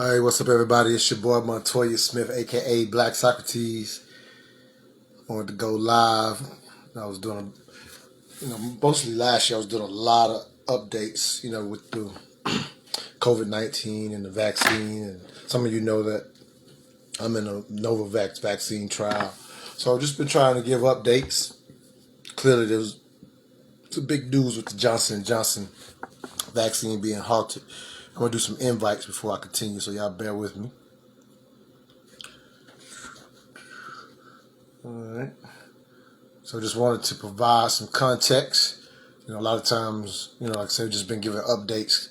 All right, what's up, everybody? It's your boy Montoya Smith, aka Black Socrates. I wanted to go live. I was doing, mostly last year. I was doing a lot of updates, with the COVID-19 and the vaccine. And some of you know that I'm in a Novavax vaccine trial, so I've just been trying to give updates. Clearly, there was some big news with the Johnson & Johnson vaccine being halted. I'm gonna do some invites before I continue, so y'all bear with me. All right. So just wanted to provide some context. A lot of times, like I said, just been giving updates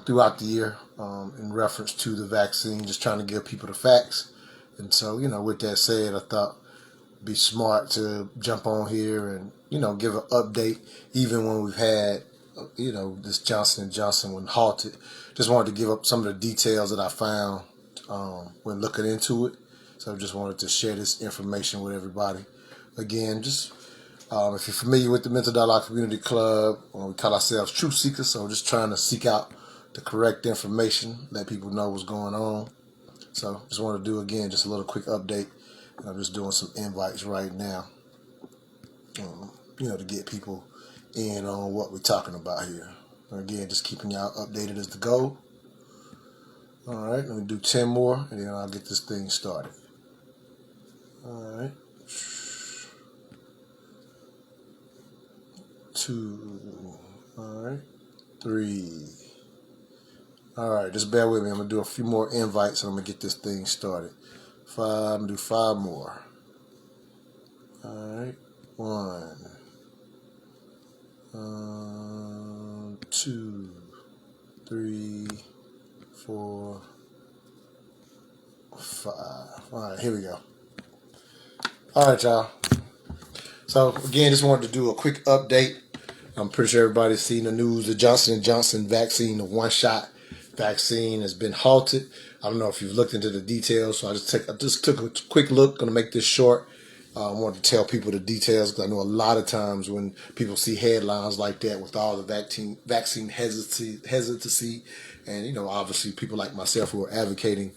throughout the year in reference to the vaccine, just trying to give people the facts. And so, with that said, I thought it'd be smart to jump on here and, give an update, even when we've had, this Johnson & Johnson when halted. Just wanted to give up some of the details that I found when looking into it. So I just wanted to share this information with everybody. Again, just if you're familiar with the Mental Dialogue Community Club, we call ourselves Truth Seekers, so we're just trying to seek out the correct information, let people know what's going on. So just want to do, again, just a little quick update. I'm just doing some invites right now, to get people in on what we're talking about here. And again, just keeping y'all updated is the goal. All right, let me do 10 more, and then I'll get this thing started. All right. 2, all right, 3. All right, just bear with me. I'm gonna do a few more invites, and I'm gonna get this thing started. 5. I'm gonna do 5 more. All right, 1, 2, 3, 4, 5. All right, here we go. All right, y'all. So again, just wanted to do a quick update. I'm pretty sure everybody's seen the news. The Johnson & Johnson vaccine, the one-shot vaccine, has been halted. I don't know if you've looked into the details, so I just took a quick look. Going to make this short. I wanted to tell people the details because I know a lot of times when people see headlines like that with all the vaccine hesitancy, and obviously people like myself who are advocating,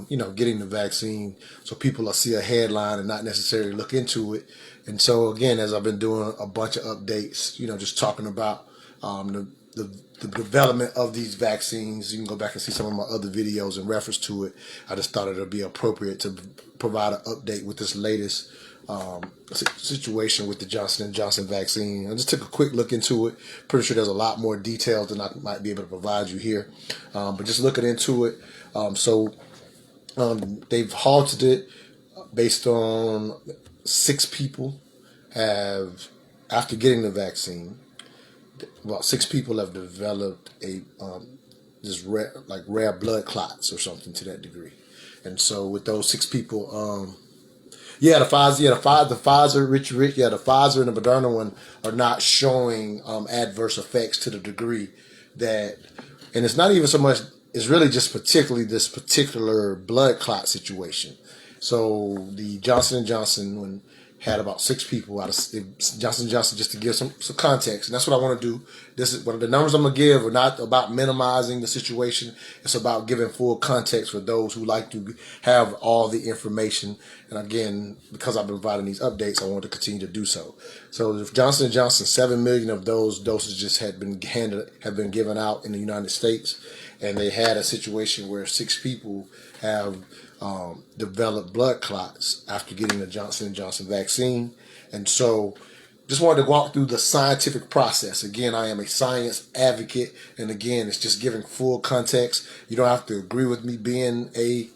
getting the vaccine, so people will see a headline and not necessarily look into it. And so again, as I've been doing a bunch of updates, just talking about the development of these vaccines. You can go back and see some of my other videos in reference to it. I just thought it would be appropriate to provide an update with this latest situation with the Johnson & Johnson vaccine. I just took a quick look into it. Pretty sure there's a lot more details than I might be able to provide you here. But just looking into it. They've halted it based on 6 people have, after getting the vaccine, about 6 people have developed a rare blood clots or something to that degree. And so with those 6 people, the Pfizer and the Moderna one are not showing adverse effects to the degree that, and it's not even so much, it's really just particularly this particular blood clot situation. So the Johnson & Johnson one had about 6 people out of Johnson & Johnson, just to give some context. And that's what I want to do. This is one of the numbers I'm going to give are not about minimizing the situation. It's about giving full context for those who like to have all the information. And again, because I've been providing these updates, I want to continue to do so. So Johnson & Johnson, 7 million of those dosages have been given out in the United States. And they had a situation where 6 people have developed blood clots after getting the Johnson & Johnson vaccine. And so just wanted to walk through the scientific process. Again, I am a science advocate, and again, it's just giving full context. You don't have to agree with me being a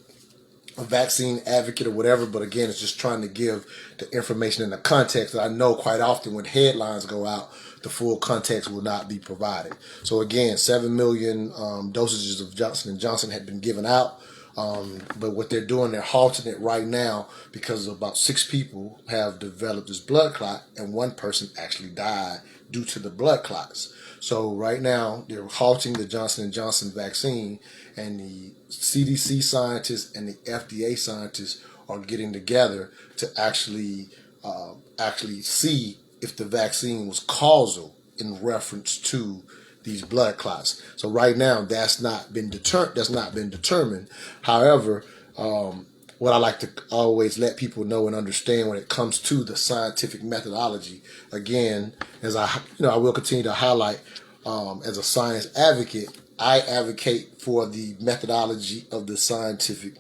vaccine advocate or whatever, but again, it's just trying to give the information in the context that I know quite often when headlines go out, the full context will not be provided. So again, 7 million dosages of Johnson & Johnson had been given out. But what they're doing, they're halting it right now because about 6 people have developed this blood clot, and 1 person actually died due to the blood clots. So right now, they're halting the Johnson & Johnson vaccine, and the CDC scientists and the FDA scientists are getting together to actually see if the vaccine was causal in reference to these blood clots. So right now, that's not been determined. However, what I like to always let people know and understand when it comes to the scientific methodology, again, as I will continue to highlight, as a science advocate, I advocate for the methodology of the scientific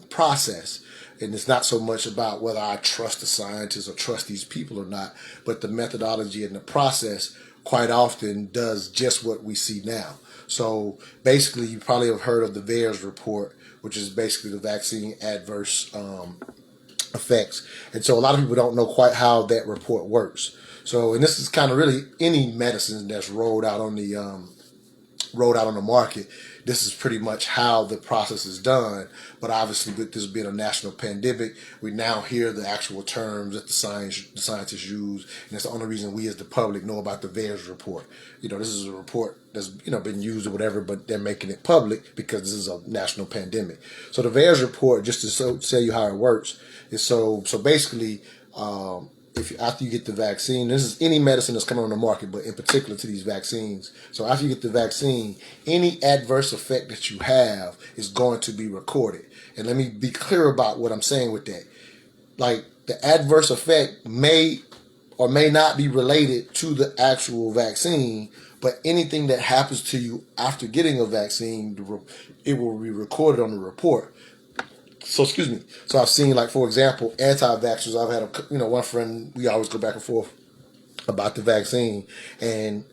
process. And it's not so much about whether I trust the scientists or trust these people or not, but the methodology and the process quite often does just what we see now. So basically, you probably have heard of the VAERS report, which is basically the vaccine adverse effects. And so a lot of people don't know quite how that report works. So, and this is kind of really any medicine that's rolled out on the market. This is pretty much how the process is done. But obviously, with this being a national pandemic, we now hear the actual terms that the scientists use, and that's the only reason we as the public know about the VAERS report. This is a report that's been used or whatever, but they're making it public because this is a national pandemic. So the VAERS report, just to tell you how it works, is so basically. After you get the vaccine, this is any medicine that's coming on the market, but in particular to these vaccines. So after you get the vaccine, any adverse effect that you have is going to be recorded. And let me be clear about what I'm saying with that. Like, the adverse effect may or may not be related to the actual vaccine, but anything that happens to you after getting a vaccine, it will be recorded on the report. So, excuse me. So I've seen, like, for example, anti-vaxxers. I've had one friend, we always go back and forth about the vaccine. And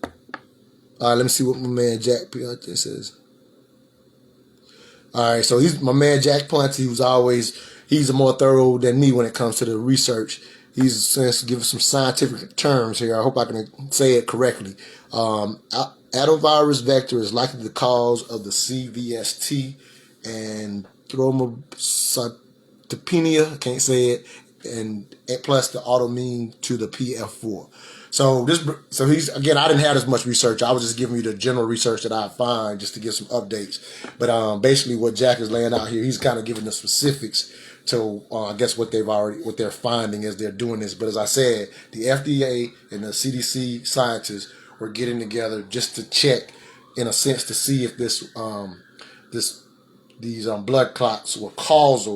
let me see what my man Jack Ponte says. All right, so my man Jack Ponte, he's more thorough than me when it comes to the research. He's giving some scientific terms here. I hope I can say it correctly. Adenovirus vector is likely the cause of the CVST and thrombocytopenia, I can't say it, and plus the autoimmune to the PF4. So he's, again, I didn't have as much research. I was just giving you the general research that I find just to give some updates. But basically what Jack is laying out here, he's kind of giving the specifics to I guess what they're finding as they're doing this. But as I said, the FDA and the CDC scientists were getting together just to check, in a sense, to see if these blood clots were caused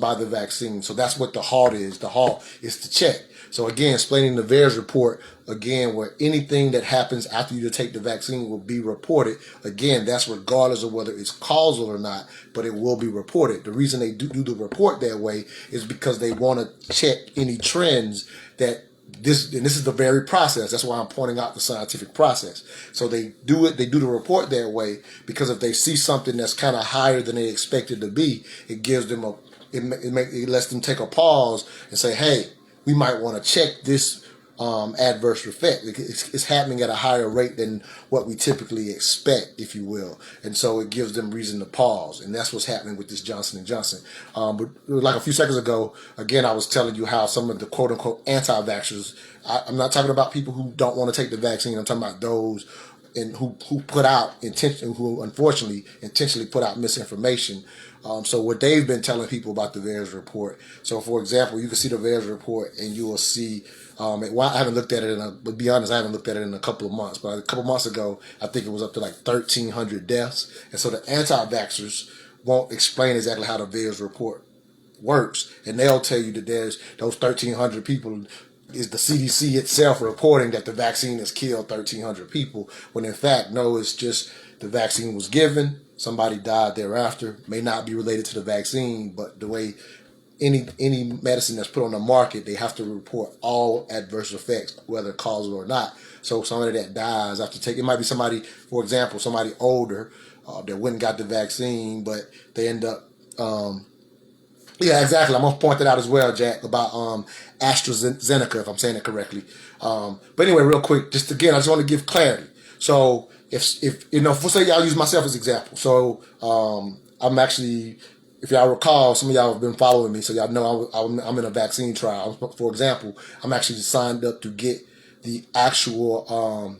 by the vaccine. So that's what the HALT is. The HALT is to check. So again, explaining the VAERS report, again, where anything that happens after you take the vaccine will be reported. Again, that's regardless of whether it's causal or not, but it will be reported. The reason they do the report that way is because they want to check any trends that this is the very process. That's why I'm pointing out the scientific process. So they do the report that way because if they see something that's kind of higher than they expected to be, it gives them it lets them take a pause and say, hey, we might want to check this adverse effect. It's happening at a higher rate than what we typically expect, if you will. And so it gives them reason to pause. And that's what's happening with this Johnson & Johnson. But like a few seconds ago, again, I was telling you how some of the quote-unquote anti-vaxxers, I'm not talking about people who don't want to take the vaccine. I'm talking about those who unfortunately intentionally put out misinformation. So what they've been telling people about the VAERS report. So for example, you can see the VAERS report and you will see, I haven't looked at it but be honest, I haven't looked at it in a couple of months. But a couple of months ago, I think it was up to like 1,300 deaths. And so the anti-vaxxers won't explain exactly how the VAERS report works. And they'll tell you that there's those 1,300 people is the CDC itself reporting that the vaccine has killed 1,300 people, when in fact, no, it's just the vaccine was given, somebody died thereafter, may not be related to the vaccine, but the way any medicine that's put on the market, they have to report all adverse effects, whether causal or not. So somebody that dies after taking, it might be somebody, for example, somebody older that went and got the vaccine, but they end up yeah, exactly. I'm going to point that out as well, Jack, about AstraZeneca, if I'm saying it correctly. But anyway, real quick, just again, I just want to give clarity. So if say y'all use myself as example. So I'm actually, if y'all recall, some of y'all have been following me, so y'all know I'm in a vaccine trial. For example, I'm actually signed up to get the actual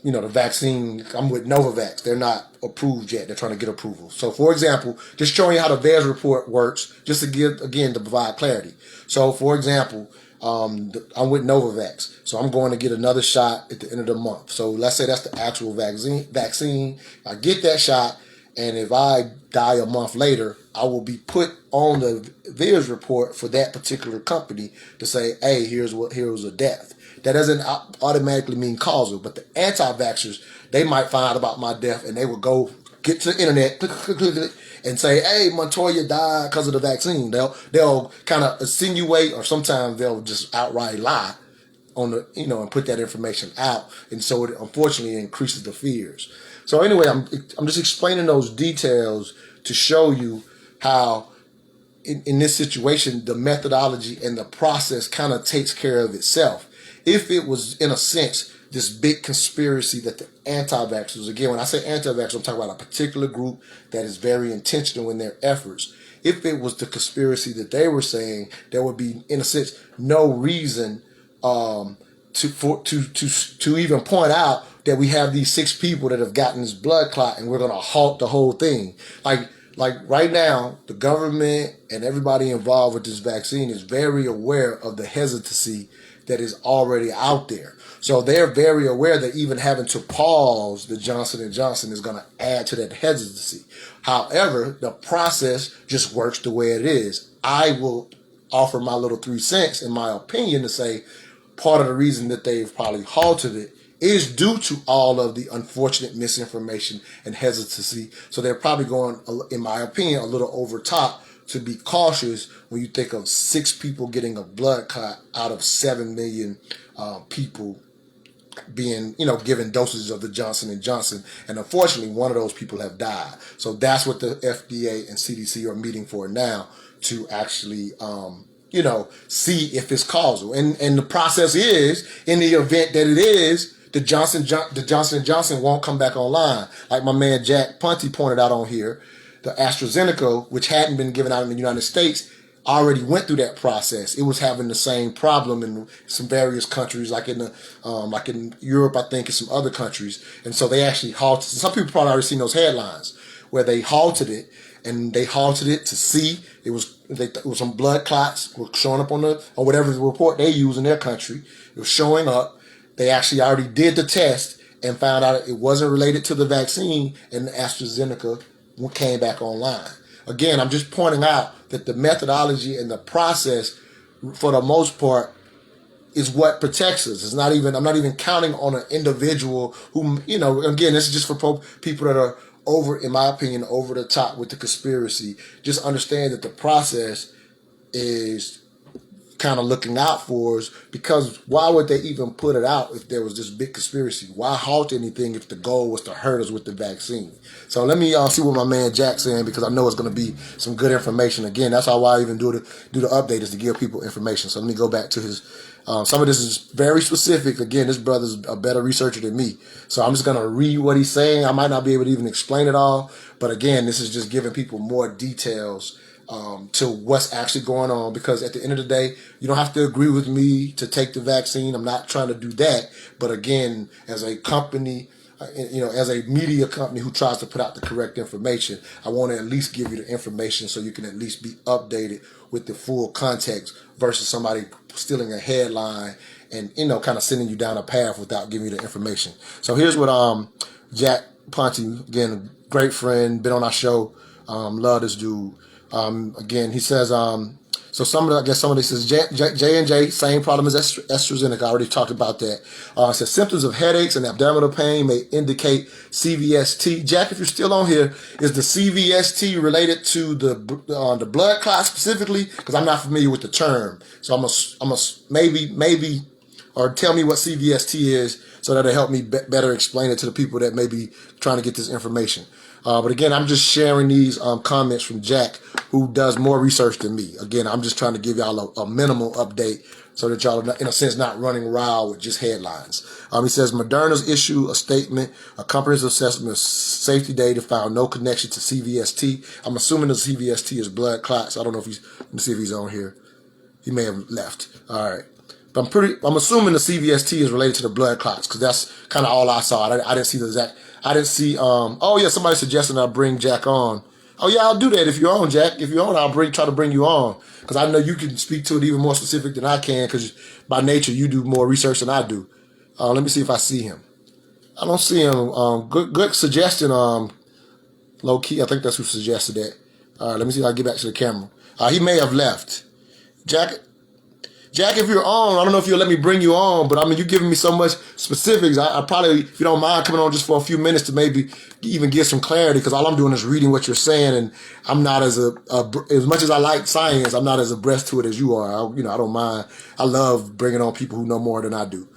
the vaccine. I'm with Novavax. They're not approved yet. They're trying to get approval. So, for example, just showing you how the VAERS report works, just to give, again, to provide clarity. So, for example, I'm with Novavax, so I'm going to get another shot at the end of the month. So let's say that's the actual vaccine. I get that shot, and if I die a month later, I will be put on the VAERS report for that particular company to say, hey, here's a death. That doesn't automatically mean causal, but the anti-vaxxers, they might find out about my death, and they will go get to the internet and say, hey, Montoya died because of the vaccine. They'll kind of insinuate, or sometimes they'll just outright lie on the, and put that information out. And so it unfortunately increases the fears. So anyway, I'm just explaining those details to show you how in this situation, the methodology and the process kind of takes care of itself. If it was, in a sense, this big conspiracy that the anti-vaxxers, again, when I say anti-vaxxers, I'm talking about a particular group that is very intentional in their efforts. If it was the conspiracy that they were saying, there would be, in a sense, no reason to even point out that we have these 6 people that have gotten this blood clot and we're going to halt the whole thing. Like right now, the government and everybody involved with this vaccine is very aware of the hesitancy that is already out there. So they're very aware that even having to pause the Johnson & Johnson is going to add to that hesitancy. However, the process just works the way it is. I will offer my little 3 cents, in my opinion, to say part of the reason that they've probably halted it is due to all of the unfortunate misinformation and hesitancy. So they're probably going, in my opinion, a little over top to be cautious when you think of 6 people getting a blood clot out of 7 million people being, given dosages of the Johnson & Johnson. And unfortunately, one of those people have died. So that's what the FDA and CDC are meeting for now, to actually, see if it's causal. And the process is, in the event that it is, the Johnson & Johnson won't come back online. Like my man Jack Punty pointed out on here, the AstraZeneca, which hadn't been given out in the United States, already went through that process. It was having the same problem in some various countries, like in Europe, I think, and some other countries. And so they actually halted. Some people probably already seen those headlines where they halted it, and they halted it to see. It was some blood clots were showing up on whatever the report they use in their country. It was showing up. They actually already did the test and found out it wasn't related to the vaccine, and the AstraZeneca came back online. Again, I'm just pointing out that the methodology and the process, for the most part, is what protects us. I'm not even counting on an individual who, again, this is just for people that are in my opinion, over the top with the conspiracy. Just understand that the process is kind of looking out for us, because why would they even put it out if there was this big conspiracy? Why halt anything if the goal was to hurt us with the vaccine? So let me see what my man Jack's saying, because I know it's going to be some good information. Again, that's how I even do the update, is to give people information. So let me go back to his. Some of this is very specific. Again, this brother's a better researcher than me, so I'm just going to read what he's saying. I might not be able to even explain it all, but again, this is just giving people more details to what's actually going on, because at the end of the day, you don't have to agree with me to take the vaccine. I'm not trying to do that. But again, as a company, as a media company who tries to put out the correct information, I want to at least give you the information so you can at least be updated with the full context, versus somebody stealing a headline and, kind of sending you down a path without giving you the information. So here's what Jack Ponte, again, great friend, been on our show, love this dude. Again, he says, so some of this says J&J, same problem as AstraZeneca. I already talked about that. It says symptoms of headaches and abdominal pain may indicate CVST. Jack, if you're still on here, is the CVST related to the blood clot specifically? Because I'm not familiar with the term. So I'm a maybe, or tell me what CVST is, so that'll help me better explain it to the people that may be trying to get this information. But again, I'm just sharing these comments from Jack, who does more research than me. Again, I'm just trying to give y'all a minimal update so that y'all are, in a sense, not running wild with just headlines. He says, Moderna's issued a statement, a comprehensive assessment of safety data found no connection to CVST. I'm assuming the CVST is blood clots. I don't know if let me see if he's on here. He may have left. All right. But I'm assuming the CVST is related to the blood clots, because that's kind of all I saw. I didn't see the exact. I didn't see. Oh yeah, somebody suggested I bring Jack on. Oh yeah, I'll do that if you're on, Jack. If you're on, I'll try to bring you on because I know you can speak to it even more specific than I can because by nature you do more research than I do. Let me see if I see him. I don't see him. Good suggestion. Low key, I think that's who suggested that. Let me see if I get back to the camera. He may have left. Jack, Jack, if you're on, I don't know if you'll let me bring you on, but I mean, you're giving me so much specifics. I probably, if you don't mind coming on just for a few minutes to maybe even get some clarity, because all I'm doing is reading what you're saying, and I'm not as as much as I like science, I'm not as abreast to it as you are. I don't mind. I love bringing on people who know more than I do.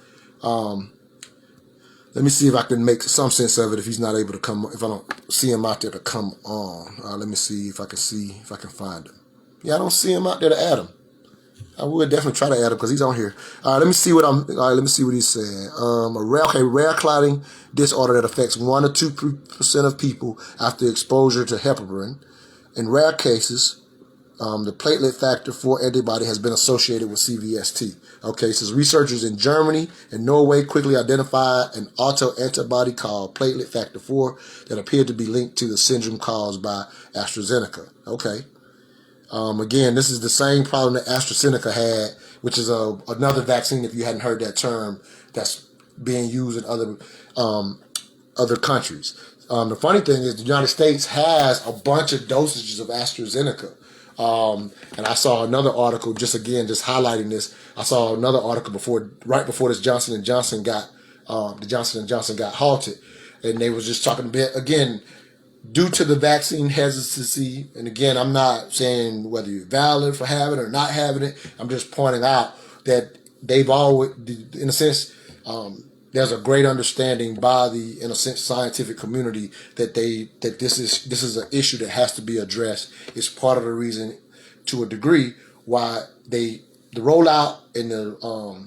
Let me see if I can make some sense of it. If he's not able to come, if I don't see him out there to come on, let me see if I can find him. Yeah, I don't see him out there to add him. I would definitely try to add him because he's on here. Let me see what let me see what he's saying. Rare clotting disorder that affects 1 or 2% of people after exposure to heparin. In rare cases, the platelet factor 4 antibody has been associated with CVST. Okay, so researchers in Germany and Norway quickly identified an autoantibody called platelet factor 4 that appeared to be linked to the syndrome caused by AstraZeneca. Okay. Again, this is the same problem that AstraZeneca had, which is another vaccine, if you hadn't heard that term, that's being used in other countries. The funny thing is the United States has a bunch of dosages of AstraZeneca. And I saw another article, just highlighting this. I saw another article right before this Johnson & Johnson got halted. And they was just talking about, again, due to the vaccine hesitancy, and again, I'm not saying whether you're valid for having it or not having it. I'm just pointing out that they've always, in a sense, there's a great understanding by the, in a sense, scientific community that this is an issue that has to be addressed. It's part of the reason, to a degree, why the rollout and the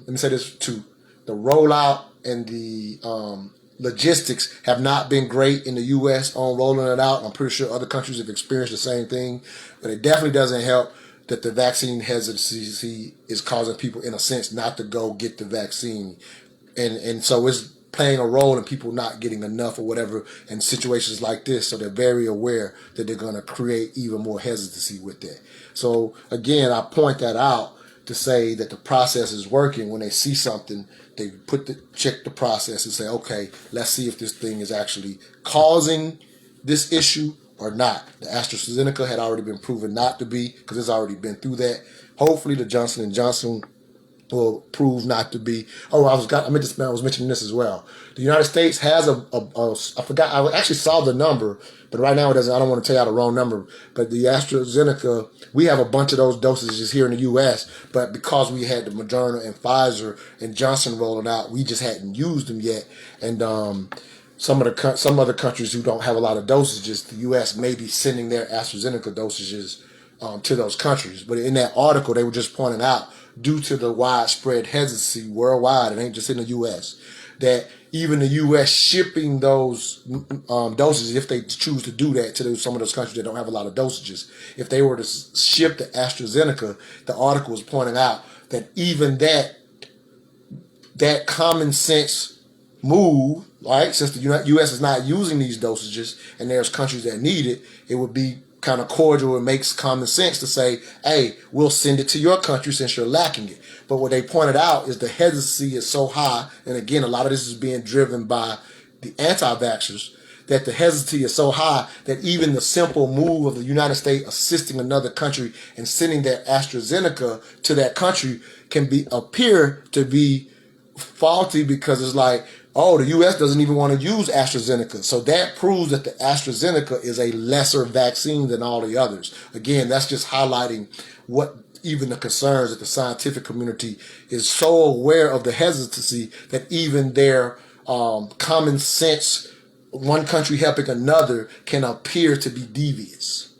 let me say this too, the rollout and the logistics have not been great in the U.S. on rolling it out. I'm pretty sure other countries have experienced the same thing, but it definitely doesn't help that the vaccine hesitancy is causing people, in a sense, not to go get the vaccine. And so it's playing a role in people not getting enough or whatever in situations like this. So they're very aware that they're going to create even more hesitancy with that. So again, I point that out to say that the process is working. When they see something, they check the process and say, okay, let's see if this thing is actually causing this issue or not. The AstraZeneca had already been proven not to be, because it's already been through that. Hopefully the Johnson & Johnson will prove not to be. Oh, I was mentioning this as well. The United States has I forgot, I actually saw the number, but right now it doesn't, I don't want to tell you the wrong number, but the AstraZeneca, we have a bunch of those dosages here in the U.S., but because we had the Moderna and Pfizer and Johnson rolling out, we just hadn't used them yet. And some other countries who don't have a lot of dosages, the U.S. may be sending their AstraZeneca dosages to those countries. But in that article, they were just pointing out, due to the widespread hesitancy worldwide, it ain't just in the U.S., that even the U.S. shipping those dosages, if they choose to do that to some of those countries that don't have a lot of dosages, if they were to ship the AstraZeneca, the article was pointing out that even that common sense move, right, since the U.S. is not using these dosages and there's countries that need it, it would be kind of cordial and makes common sense to say, hey, we'll send it to your country since you're lacking it. But what they pointed out is the hesitancy is so high, and again, a lot of this is being driven by the anti-vaxxers, that the hesitancy is so high that even the simple move of the United States assisting another country and sending their AstraZeneca to that country can appear to be faulty, because it's like, oh, the U.S. doesn't even want to use AstraZeneca. So that proves that the AstraZeneca is a lesser vaccine than all the others. Again, that's just highlighting what even the concerns that the scientific community is so aware of the hesitancy that even their common sense, one country helping another, can appear to be devious.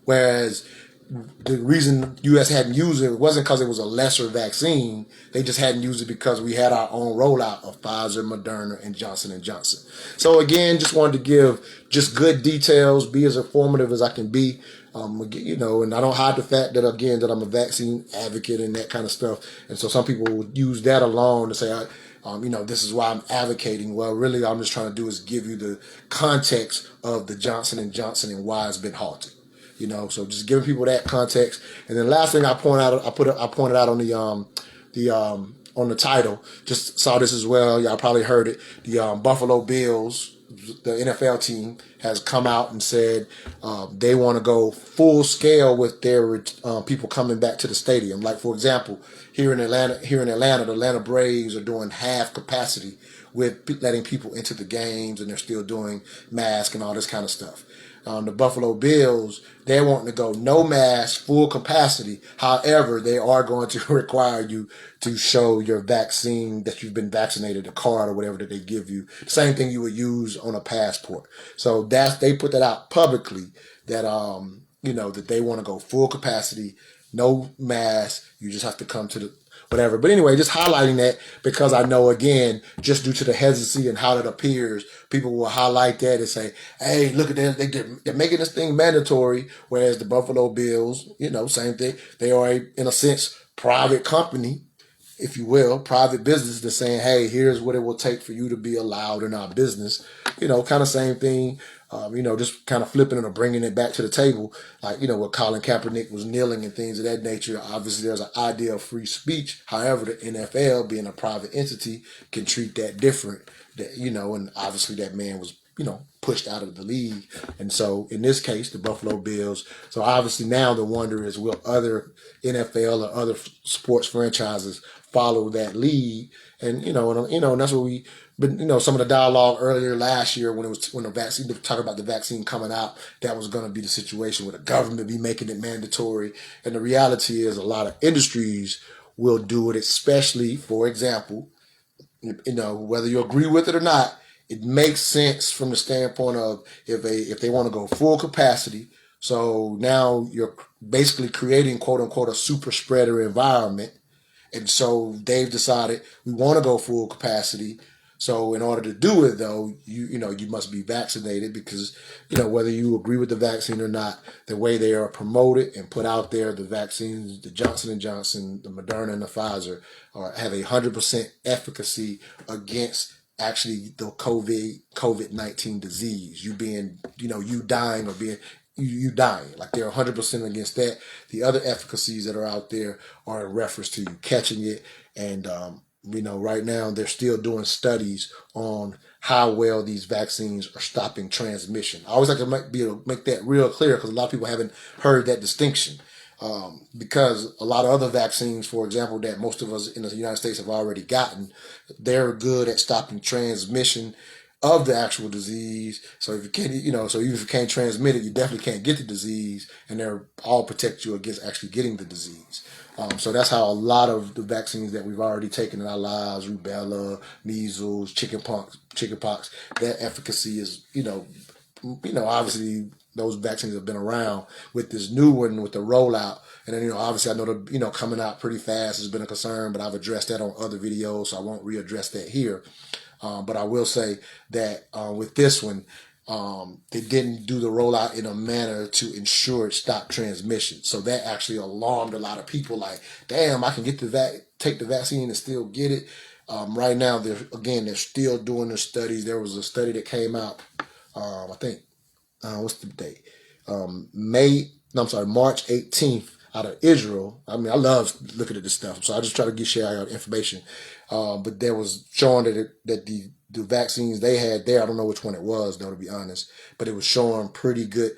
Whereas the reason U.S. hadn't used it wasn't because it was a lesser vaccine. They just hadn't used it because we had our own rollout of Pfizer, Moderna, and Johnson & Johnson. So again, just wanted to give just good details, be as informative as I can be. And I don't hide the fact that, again, that I'm a vaccine advocate and that kind of stuff. And so some people would use that alone to say, This is why I'm advocating. Well, really, all I'm just trying to do is give you the context of the Johnson and Johnson and why it's been halted. So just giving people that context. And then last thing I pointed out on on the title. Just saw this as well. Y'all probably heard it. The Buffalo Bills, the NFL team, has come out and said they want to go full scale with their people coming back to the stadium. Like, for example, here in Atlanta, the Atlanta Braves are doing half capacity with letting people into the games, and they're still doing masks and all this kind of stuff. The Buffalo Bills, they're wanting to go no mask, full capacity. However, they are going to require you to show your vaccine, that you've been vaccinated, a card or whatever that they give you. Same thing you would use on a passport. So they put that out publicly, that that they want to go full capacity, no mask. You just have to come to the whatever. But anyway, just highlighting that, because I know, again, just due to the hesitancy and how it appears, people will highlight that and say, hey, look at them. They're making this thing mandatory, whereas the Buffalo Bills, same thing. They are, in a sense, private company, if you will, private business, that's saying, hey, here's what it will take for you to be allowed in our business. Kind of same thing. Just kind of flipping it or bringing it back to the table, like, where Colin Kaepernick was kneeling and things of that nature. Obviously, there's an idea of free speech. However, the NFL, being a private entity, can treat that different. And obviously that man was, pushed out of the league. And so in this case, the Buffalo Bills. So obviously now the wonder is, will other NFL or other sports franchises follow that lead? And, and that's what but some of the dialogue earlier last year, when the vaccine, talking about the vaccine coming out, that was going to be the situation where the government be making it mandatory. And the reality is, a lot of industries will do it, especially, for example, whether you agree with it or not, it makes sense from the standpoint of, if they want to go full capacity. So now you're basically creating, quote unquote, a super spreader environment. And so they've decided, we want to go full capacity. So in order to do it, though, you must be vaccinated, because, whether you agree with the vaccine or not, the way they are promoted and put out there, the vaccines, the Johnson and Johnson, the Moderna, and the Pfizer, have 100% efficacy against actually the COVID-19 disease. You being, you dying, or being you dying. Like, they're 100% against that. The other efficacies that are out there are in reference to you catching it. And, right now they're still doing studies on how well these vaccines are stopping transmission. I always like to make that real clear, because a lot of people haven't heard that distinction. Because a lot of other vaccines, for example, that most of us in the United States have already gotten, they're good at stopping transmission of the actual disease. So if you can't, so even if you can't transmit it, you definitely can't get the disease, and they're all protect you against actually getting the disease. So that's how a lot of the vaccines that we've already taken in our lives, rubella, measles, chickenpox, that efficacy is, obviously those vaccines have been around. With this new one, with the rollout, and then, obviously I know the, coming out pretty fast has been a concern, but I've addressed that on other videos, so I won't readdress that here. But I will say that with this one, they didn't do the rollout in a manner to ensure it stopped transmission. So that actually alarmed a lot of people. Like, damn, I can get take the vaccine and still get it. Right now, they're still doing the studies. There was a study that came out, I think, what's the date? March 18th, out of Israel. I mean, I love looking at this stuff, so I just try to share out information. But there was showing that the vaccines they had there, I don't know which one it was, though, to be honest, but it was showing pretty good.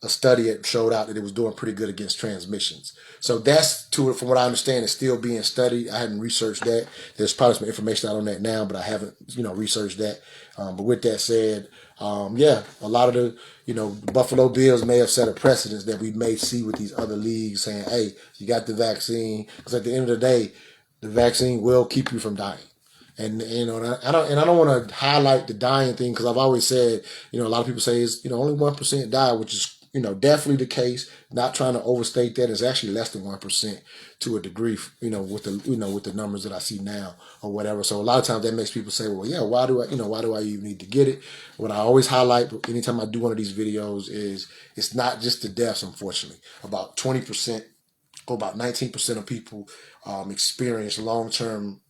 A study that showed out that it was doing pretty good against transmissions. So that's, from what I understand, is still being studied. I haven't researched that. There's probably some information out on that now, but I haven't, researched that. But with that said, a lot of the Buffalo Bills may have set a precedence that we may see with these other leagues, saying, hey, you got the vaccine. Because at the end of the day, the vaccine will keep you from dying. And, I don't want to highlight the dying thing, because I've always said, a lot of people say it's, only 1% die, which is, definitely the case. Not trying to overstate that. It's actually less than 1% to a degree, with the numbers that I see now or whatever. So a lot of times that makes people say, well, yeah, why do I even need to get it? What I always highlight anytime I do one of these videos is, it's not just the deaths, unfortunately. About 20% or about 19% of people experience long-term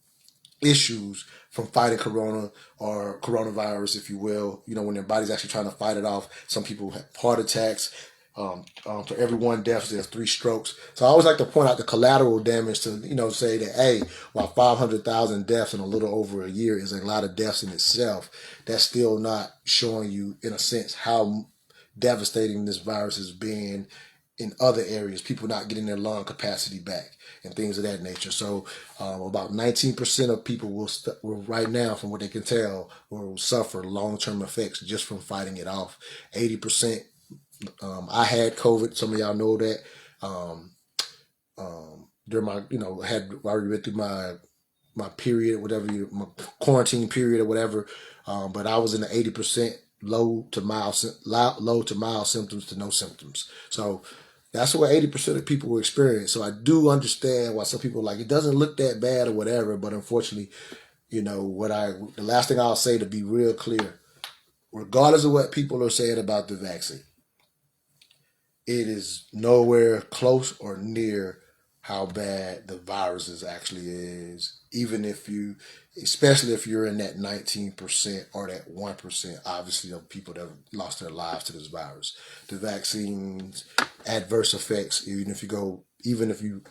issues from fighting corona or coronavirus, if you will. You know, when their body's actually trying to fight it off. Some people have heart attacks. For every one death, there's 3 strokes. So I always like to point out the collateral damage to, say that, hey, while 500,000 deaths in a little over a year is a lot of deaths in itself, that's still not showing you, in a sense, how devastating this virus has been in other areas, people not getting their lung capacity back and things of that nature. So about 19% of people will right now, from what they can tell, will suffer long-term effects just from fighting it off. 80%. I had COVID. Some of y'all know that. Um, During my, had already went through my period, whatever, my quarantine period or whatever. But I was in the 80% low to mild symptoms to no symptoms. So that's what 80% of people will experience. So I do understand why some people are like, it doesn't look that bad or whatever. But unfortunately, the last thing I'll say, to be real clear, regardless of what people are saying about the vaccine, it is nowhere close or near how bad the virus actually is. Even if you, especially if you're in that 19% or that 1%, obviously, of people that have lost their lives to this virus. The vaccines, adverse effects, even if you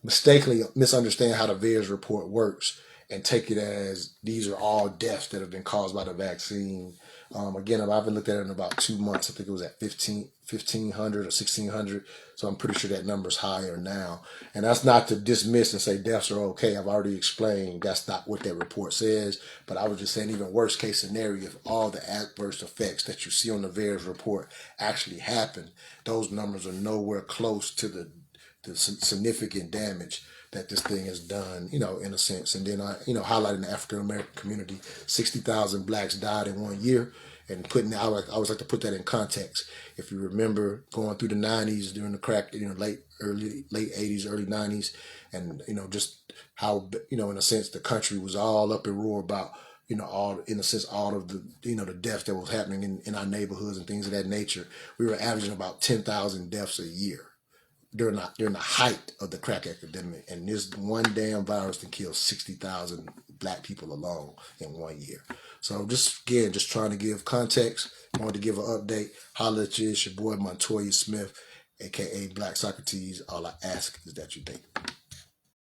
mistakenly misunderstand how the VAERS report works and take it as these are all deaths that have been caused by the vaccine. Again, I haven't looked at it in about 2 months. I think it was at 1,500 or 1,600. So I'm pretty sure that number's higher now. And that's not to dismiss and say deaths are okay. I've already explained that's not what that report says. But I was just saying, even worst case scenario, if all the adverse effects that you see on the VAERS report actually happen, those numbers are nowhere close to the significant damage that this thing has done, in a sense. And then highlighting the African American community, 60,000 blacks died in 1 year. And I always like to put that in context. If you remember going through the 90s during the crack, late 80s, early 90s, and just how in a sense the country was all up in roar about all in a sense all of the the deaths that was happening in our neighborhoods and things of that nature. We were averaging about 10,000 deaths a year during the height of the crack epidemic, and this one damn virus can kill 60,000 black people alone in 1 year. So just trying to give context. Wanted to give an update. Holla at you. It's your boy Montoya Smith, aka Black Socrates. All I ask is that you think.